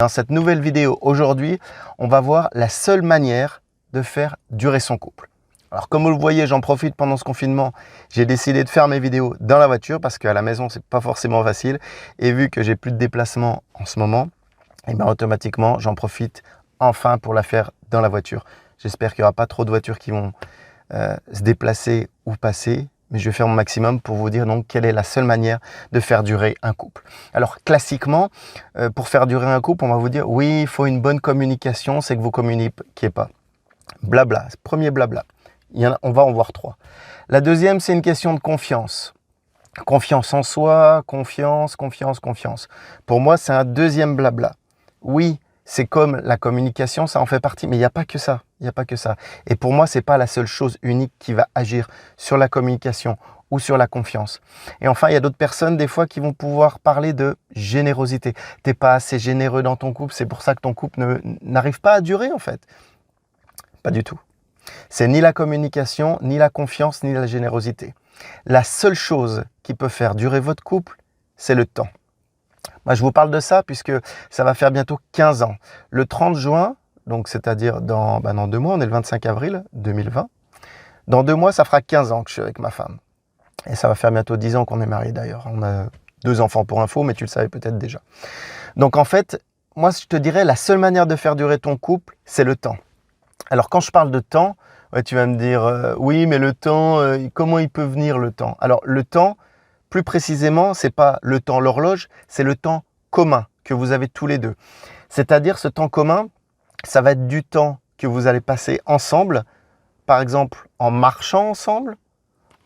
Dans cette nouvelle vidéo aujourd'hui, on va voir la seule manière de faire durer son couple. Alors comme vous le voyez, j'en profite pendant ce confinement, j'ai décidé de faire mes vidéos dans la voiture parce qu'à la maison, c'est pas forcément facile. Et vu que j'ai plus de déplacement en ce moment, et bien automatiquement, j'en profite enfin pour la faire dans la voiture. J'espère qu'il n'y aura pas trop de voitures qui vont se déplacer ou passer. Mais je vais faire mon maximum pour vous dire donc quelle est la seule manière de faire durer un couple. Alors classiquement, pour faire durer un couple, on va vous dire oui, il faut une bonne communication, c'est que vous ne communiquez pas. Blabla, premier blabla. On va en voir trois. La deuxième, c'est une question de confiance. Confiance en soi, confiance. Pour moi, c'est un deuxième blabla. Oui, c'est comme la communication, ça en fait partie, mais il n'y a pas que ça. Il n'y a pas que ça. Et pour moi, ce n'est pas la seule chose unique qui va agir sur la communication ou sur la confiance. Et enfin, il y a d'autres personnes, des fois, qui vont pouvoir parler de générosité. Tu n'es pas assez généreux dans ton couple, c'est pour ça que ton couple n'arrive pas à durer, en fait. Pas du tout. C'est ni la communication, ni la confiance, ni la générosité. La seule chose qui peut faire durer votre couple, c'est le temps. Moi, je vous parle de ça puisque ça va faire bientôt 15 ans. Le 30 juin, donc c'est-à-dire dans 2 mois, on est le 25 avril 2020. Dans 2 mois, ça fera 15 ans que je suis avec ma femme. Et ça va faire bientôt 10 ans qu'on est mariés d'ailleurs. On a 2 enfants pour info, mais tu le savais peut-être déjà. Donc en fait, moi je te dirais, la seule manière de faire durer ton couple, c'est le temps. Alors quand je parle de temps, ouais, tu vas me dire, oui, mais le temps, comment il peut venir le temps? Alors le temps, plus précisément, c'est pas le temps l'horloge, c'est le temps commun que vous avez tous les deux. C'est-à-dire ce temps commun, ça va être du temps que vous allez passer ensemble, par exemple en marchant ensemble,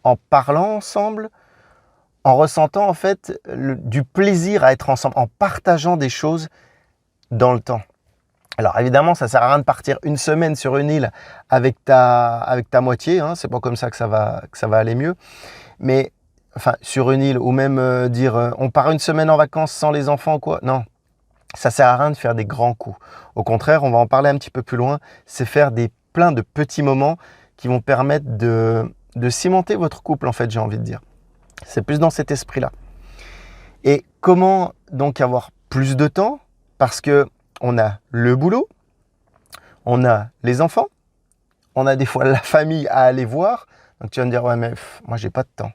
en parlant ensemble, en ressentant en fait du plaisir à être ensemble, en partageant des choses dans le temps. Alors évidemment, ça ne sert à rien de partir une semaine sur une île avec ta moitié, hein, c'est pas comme ça que ça va aller mieux. Mais enfin, sur une île, ou même dire on part une semaine en vacances sans les enfants, quoi. Non, ça sert à rien de faire des grands coups. Au contraire, on va en parler un petit peu plus loin, c'est faire plein de petits moments qui vont permettre de cimenter votre couple, en fait, j'ai envie de dire. C'est plus dans cet esprit-là. Et comment donc avoir plus de temps? Parce que on a le boulot, on a les enfants, on a des fois la famille à aller voir. Donc tu vas me dire, ouais, mais moi, j'ai pas de temps.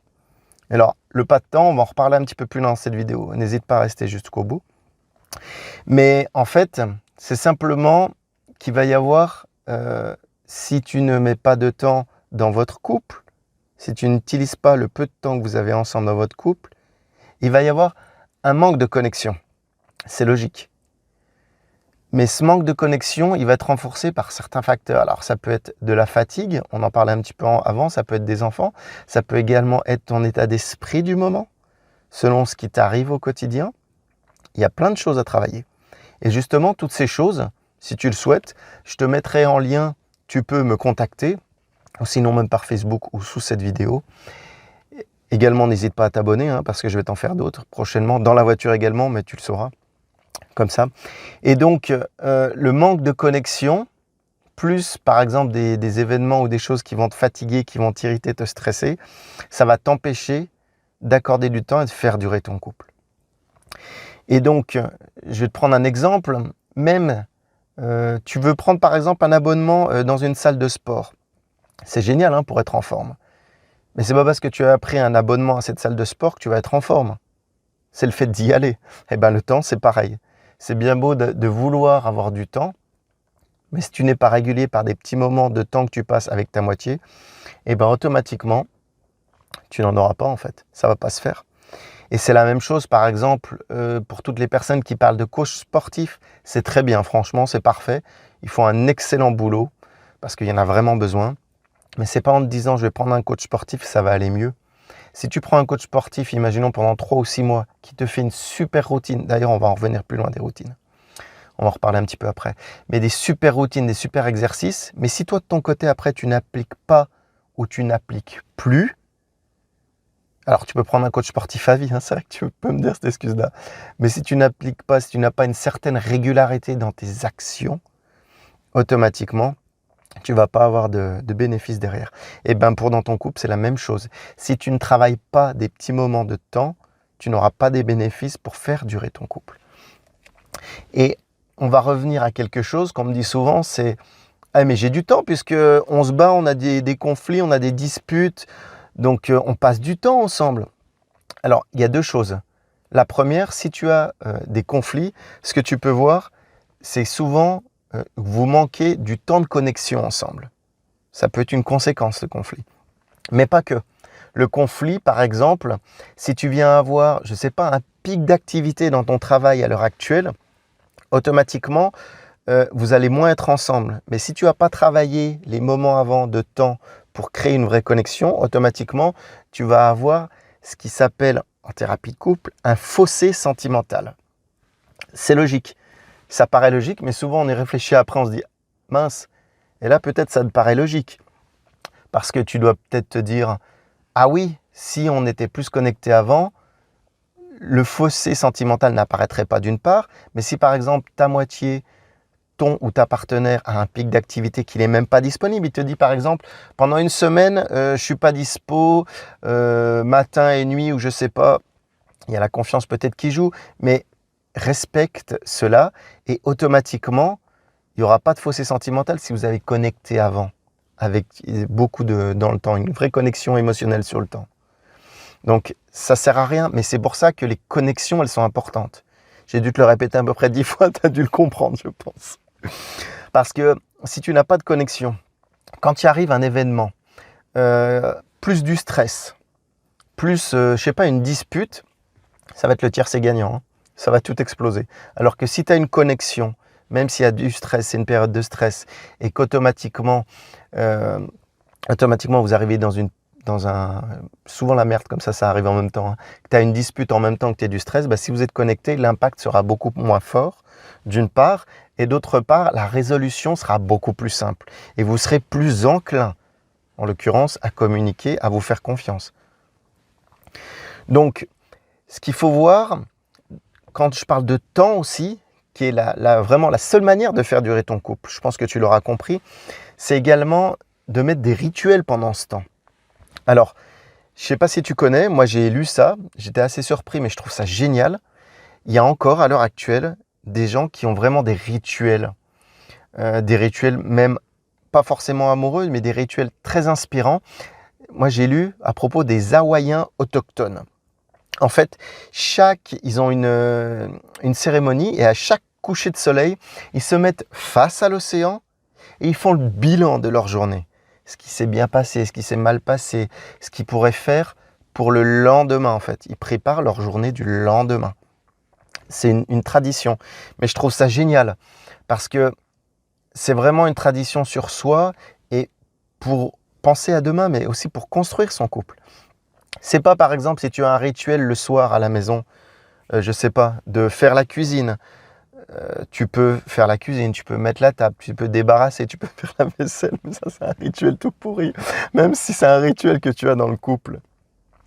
Alors, le pas de temps, on va en reparler un petit peu plus dans cette vidéo. N'hésite pas à rester jusqu'au bout. Mais en fait, c'est simplement qu'il va y avoir, si tu ne mets pas de temps dans votre couple, si tu n'utilises pas le peu de temps que vous avez ensemble dans votre couple, il va y avoir un manque de connexion. C'est logique. Mais ce manque de connexion, il va être renforcé par certains facteurs. Alors, ça peut être de la fatigue, on en parlait un petit peu avant, ça peut être des enfants, ça peut également être ton état d'esprit du moment, selon ce qui t'arrive au quotidien. Il y a plein de choses à travailler. Et justement, toutes ces choses, si tu le souhaites, je te mettrai en lien, tu peux me contacter, ou sinon même par Facebook ou sous cette vidéo. Également, n'hésite pas à t'abonner, hein, parce que je vais t'en faire d'autres prochainement, dans la voiture également, mais tu le sauras. Comme ça. Et donc, le manque de connexion, plus par exemple des événements ou des choses qui vont te fatiguer, qui vont t'irriter, te stresser, ça va t'empêcher d'accorder du temps et de faire durer ton couple. Et donc, je vais te prendre un exemple. Même, tu veux prendre par exemple un abonnement dans une salle de sport. C'est génial hein, pour être en forme. Mais c'est pas parce que tu as pris un abonnement à cette salle de sport que tu vas être en forme. C'est le fait d'y aller. Et bien le temps, c'est pareil. C'est bien beau de vouloir avoir du temps, mais si tu n'es pas régulier par des petits moments de temps que tu passes avec ta moitié, et bien automatiquement, tu n'en auras pas en fait. Ça ne va pas se faire. Et c'est la même chose par exemple pour toutes les personnes qui parlent de coach sportif. C'est très bien, franchement, c'est parfait. Ils font un excellent boulot parce qu'il y en a vraiment besoin. Mais ce n'est pas en te disant je vais prendre un coach sportif, ça va aller mieux. Si tu prends un coach sportif, imaginons pendant 3 ou 6 mois, qui te fait une super routine, d'ailleurs on va en revenir plus loin des routines, on va en reparler un petit peu après, mais des super routines, des super exercices, mais si toi de ton côté après tu n'appliques pas ou tu n'appliques plus, alors tu peux prendre un coach sportif à vie, hein, c'est vrai que tu peux me dire cette excuse-là, mais si tu n'appliques pas, si tu n'as pas une certaine régularité dans tes actions, automatiquement, tu ne vas pas avoir de bénéfices derrière. Et bien pour dans ton couple, c'est la même chose. Si tu ne travailles pas des petits moments de temps, tu n'auras pas des bénéfices pour faire durer ton couple. Et on va revenir à quelque chose qu'on me dit souvent, c'est « Ah mais j'ai du temps puisque on se bat, on a des conflits, on a des disputes, donc on passe du temps ensemble. » Alors, il y a deux choses. La première, si tu as des conflits, ce que tu peux voir, c'est souvent vous manquez du temps de connexion ensemble. Ça peut être une conséquence, le conflit. Mais pas que. Le conflit, par exemple, si tu viens avoir, je ne sais pas, un pic d'activité dans ton travail à l'heure actuelle, automatiquement, vous allez moins être ensemble. Mais si tu n'as pas travaillé les moments avant de temps pour créer une vraie connexion, automatiquement, tu vas avoir ce qui s'appelle, en thérapie de couple, un fossé sentimental. C'est logique. Ça paraît logique, mais souvent on y réfléchit après, on se dit « mince ». Et là, peut-être ça te paraît logique. Parce que tu dois peut-être te dire « ah oui, si on était plus connecté avant, le fossé sentimental n'apparaîtrait pas d'une part, mais si par exemple ta moitié, ton ou ta partenaire a un pic d'activité qui n'est même pas disponible, il te dit par exemple pendant une semaine, je ne suis pas dispo, matin et nuit ou je ne sais pas, il y a la confiance peut-être qui joue, mais respecte cela et automatiquement, il n'y aura pas de fossé sentimental si vous avez connecté avant, avec beaucoup dans le temps, une vraie connexion émotionnelle sur le temps. Donc, ça ne sert à rien, mais c'est pour ça que les connexions, elles sont importantes. J'ai dû te le répéter à peu près 10 fois, tu as dû le comprendre, je pense. Parce que si tu n'as pas de connexion, quand il arrive un événement, plus du stress, plus, je ne sais pas, une dispute, ça va être le tiercé gagnant, hein. Ça va tout exploser. Alors que si tu as une connexion, même s'il y a du stress, c'est une période de stress, et qu'automatiquement, vous arrivez souvent la merde comme ça arrive en même temps, hein, que tu as une dispute en même temps que tu as du stress, bah, si vous êtes connecté, l'impact sera beaucoup moins fort, d'une part, et d'autre part, la résolution sera beaucoup plus simple. Et vous serez plus enclin, en l'occurrence, à communiquer, à vous faire confiance. Donc, ce qu'il faut voir, quand je parle de temps aussi, qui est vraiment la seule manière de faire durer ton couple, je pense que tu l'auras compris, c'est également de mettre des rituels pendant ce temps. Alors, je ne sais pas si tu connais, moi j'ai lu ça, j'étais assez surpris, mais je trouve ça génial. Il y a encore à l'heure actuelle des gens qui ont vraiment des rituels même pas forcément amoureux, mais des rituels très inspirants. Moi j'ai lu à propos des Hawaïens autochtones. En fait, ils ont une cérémonie et à chaque coucher de soleil, ils se mettent face à l'océan et ils font le bilan de leur journée. Ce qui s'est bien passé, ce qui s'est mal passé, ce qu'ils pourraient faire pour le lendemain en fait. Ils préparent leur journée du lendemain. C'est une tradition. Mais je trouve ça génial parce que c'est vraiment une tradition sur soi et pour penser à demain, mais aussi pour construire son couple. C'est pas par exemple si tu as un rituel le soir à la maison, je sais pas, de faire la cuisine. Tu peux faire la cuisine, tu peux mettre la table, tu peux débarrasser, tu peux faire la vaisselle, mais ça c'est un rituel tout pourri. Même si c'est un rituel que tu as dans le couple,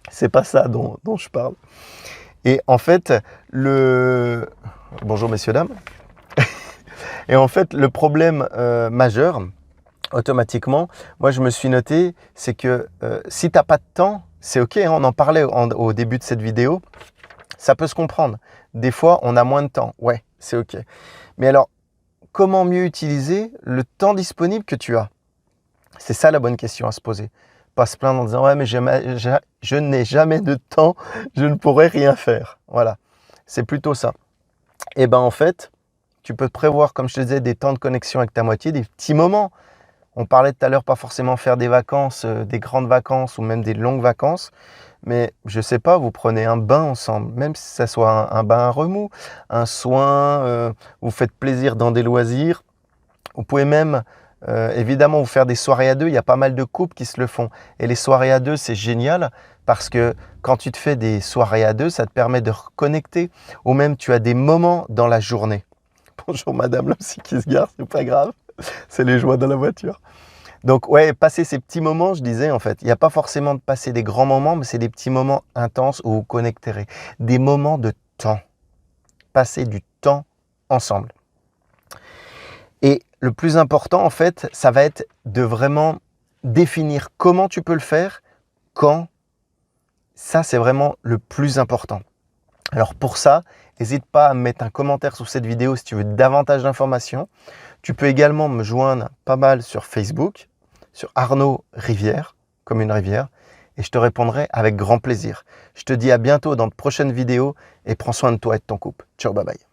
c'est pas ça dont je parle. Et en fait, bonjour messieurs dames. Et en fait, le problème majeur, automatiquement, moi je me suis noté, c'est que si tu n'as pas de temps, c'est ok, hein, on en parlait au début de cette vidéo, ça peut se comprendre. Des fois, on a moins de temps, ouais, c'est ok. Mais alors, comment mieux utiliser le temps disponible que tu as? C'est ça la bonne question à se poser. Pas se plaindre en disant « ouais, mais je n'ai jamais de temps, je ne pourrai rien faire ». Voilà, c'est plutôt ça. Et bien en fait, tu peux te prévoir, comme je te disais, des temps de connexion avec ta moitié, des petits moments. On parlait tout à l'heure, pas forcément faire des vacances, des grandes vacances ou même des longues vacances. Mais je ne sais pas, vous prenez un bain ensemble, même si ça soit un bain à remous, un soin, vous faites plaisir dans des loisirs. Vous pouvez même, évidemment, vous faire des soirées à deux. Il y a pas mal de couples qui se le font. Et les soirées à deux, c'est génial parce que quand tu te fais des soirées à deux, ça te permet de reconnecter. Ou même, tu as des moments dans la journée. Bonjour madame là aussi qui se gare, c'est pas grave. C'est les joies dans la voiture. Donc ouais, passer ces petits moments, je disais en fait, il n'y a pas forcément de passer des grands moments, mais c'est des petits moments intenses où vous connecterez. Des moments de temps. Passer du temps ensemble. Et le plus important en fait, ça va être de vraiment définir comment tu peux le faire, quand. Ça, c'est vraiment le plus important. Alors pour ça, N'hésite pas à me mettre un commentaire sous cette vidéo si tu veux davantage d'informations. Tu peux également me joindre pas mal sur Facebook, sur Arnaud Rivière, comme une rivière, et je te répondrai avec grand plaisir. Je te dis à bientôt dans de prochaines vidéos et prends soin de toi et de ton couple. Ciao, bye bye.